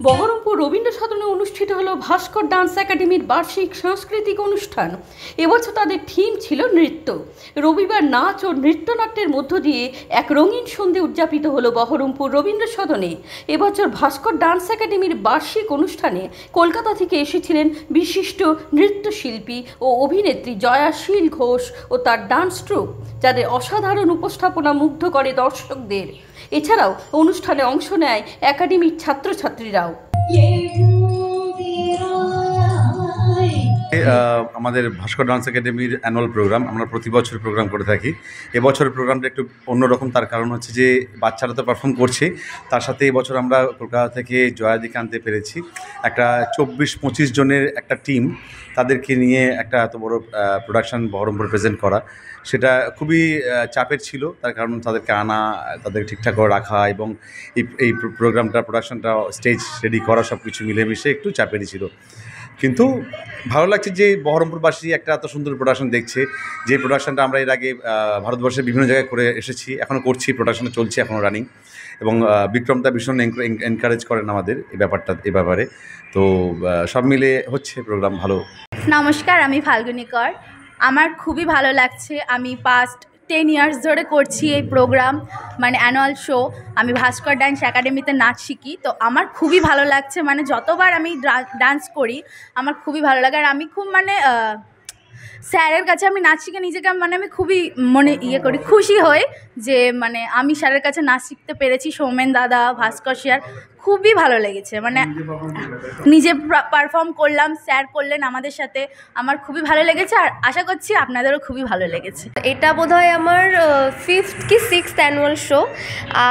বহরমপুর রবীন্দ্র সদনে অনুষ্ঠিত হলো ভাস্কর ডান্স একাডেমির বার্ষিক সাংস্কৃতিক অনুষ্ঠান। এবছর তাদের থিম ছিল নৃত্য। রবিবার নাচ ও নৃত্যনাট্যের মধ্য দিয়ে এক রঙিন সন্ধে উদযাপিত হলো বহরমপুর রবীন্দ্র সদনে। এবছর ভাস্কর ডান্স একাডেমির বার্ষিক অনুষ্ঠানে কলকাতা থেকে এসেছিলেন বিশিষ্ট নৃত্যশিল্পী ও অভিনেত্রী জয়া শীল ঘোষ ও তার ডান্স ট্রুপ, যাদের অসাধারণ উপস্থাপনা মুগ্ধ করে দর্শকদের। এছাড়াও অনুষ্ঠানে অংশ নেয় একাডেমির ছাত্রছাত্রীরাও। আমাদের ভাস্কর ডান্স একাডেমির অ্যানুয়াল প্রোগ্রাম, আমরা প্রতি বছর প্রোগ্রাম করে থাকি। এবছরের প্রোগ্রামটা একটু অন্যরকম, তার কারণ হচ্ছে যে বাচ্চারা তো পারফর্ম করছে, তার সাথে এবছর আমরা কলকাতা থেকে জয়াদিকে আনতে পেরেছি। একটা 24-25 জনের একটা টিম, তাদেরকে নিয়ে একটা এত বড় প্রোডাকশান বহরমপুর প্রেজেন্ট করা, সেটা খুবই চাপের ছিল। তার কারণ তাদেরকে আনা, তাদের ঠিকঠাক করে রাখা এবং এই প্রোগ্রামটা প্রোডাকশানটা স্টেজ রেডি করা, সব কিছু মিলেমিশে একটু চাপেরই ছিল। কিন্তু ভালো লাগছে যে বহরমপুরবাসী একটা এত সুন্দর প্রোডাকশন দেখছে, যে প্রোডাকশনটা আমরা এর আগে ভারতবর্ষের বিভিন্ন জায়গায় করে এসেছি, এখনও করছি, প্রোডাকশনটা চলছে এখনও রানিং। এবং বিক্রমটা ভীষণ এনকারেজ করেন আমাদের এই ব্যাপারে। তো সব মিলে হচ্ছে প্রোগ্রাম ভালো। নমস্কার, আমি ফাল্গুনী কর। আমার খুবই ভালো লাগছে। আমি পাস্ট 10 ইয়ার্স ধরে করছি এই প্রোগ্রাম, মানে অ্যানুয়াল শো। আমি ভাস্কর ডান্স একাডেমিতে নাচ শিখি, তো আমার খুবই ভালো লাগছে। মানে যতবার আমি ডান্স করি আমার খুবই ভালো লাগে। আর আমি খুব স্যারের কাছে আমি নাচ শিখে নিজেকে আমি খুবই করি, খুশি হই যে আমি স্যারের কাছে নাচ শিখতে পেরেছি। সৌমেন দাদা, ভাস্কর স্যার, খুবই ভালো লেগেছে। নিজে পারফর্ম করলাম, স্যার করলেন আমাদের সাথে, আমার খুবই ভালো লেগেছে। আর আশা করছি আপনাদেরও খুবই ভালো লেগেছে। এটা বোধহয় আমার 5th কি 6th অ্যানুয়াল শো।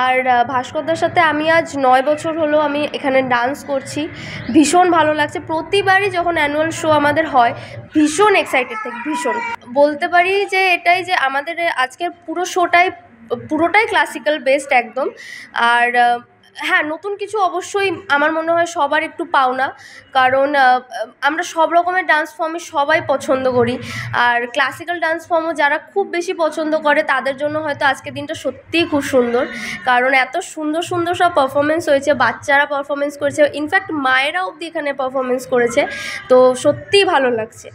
আর ভাস্করদার সাথে আমি আজ 9 বছর হলো আমি এখানে ডান্স করছি। ভীষণ ভালো লাগছে। প্রতিবারই যখন অ্যানুয়াল শো আমাদের হয় ভীষণ এক্সাইটেড থাকি, ভীষণ। বলতে পারি যে এটাই, যে আমাদের আজকের পুরো শোটাই পুরোটাই ক্লাসিক্যাল বেসড একদম। আর হ্যাঁ, নতুন কিছু অবশ্যই আমার মনে হয় সবার একটু পাওনা, কারণ আমরা সব রকমের ডান্স ফর্মে সবাই পছন্দ করি। আর ক্লাসিক্যাল ডান্স ফর্মও যারা খুব বেশি পছন্দ করে তাদের জন্য হয়তো আজকের দিনটা সত্যিই খুব সুন্দর, কারণ এত সুন্দর সুন্দর সব পারফরমেন্স হয়েছে, বাচ্চারা পারফরমেন্স করেছে, ইনফ্যাক্ট মায়েরা অবধি এখানে পারফরমেন্স করেছে। তো সত্যিই ভালো লাগছে।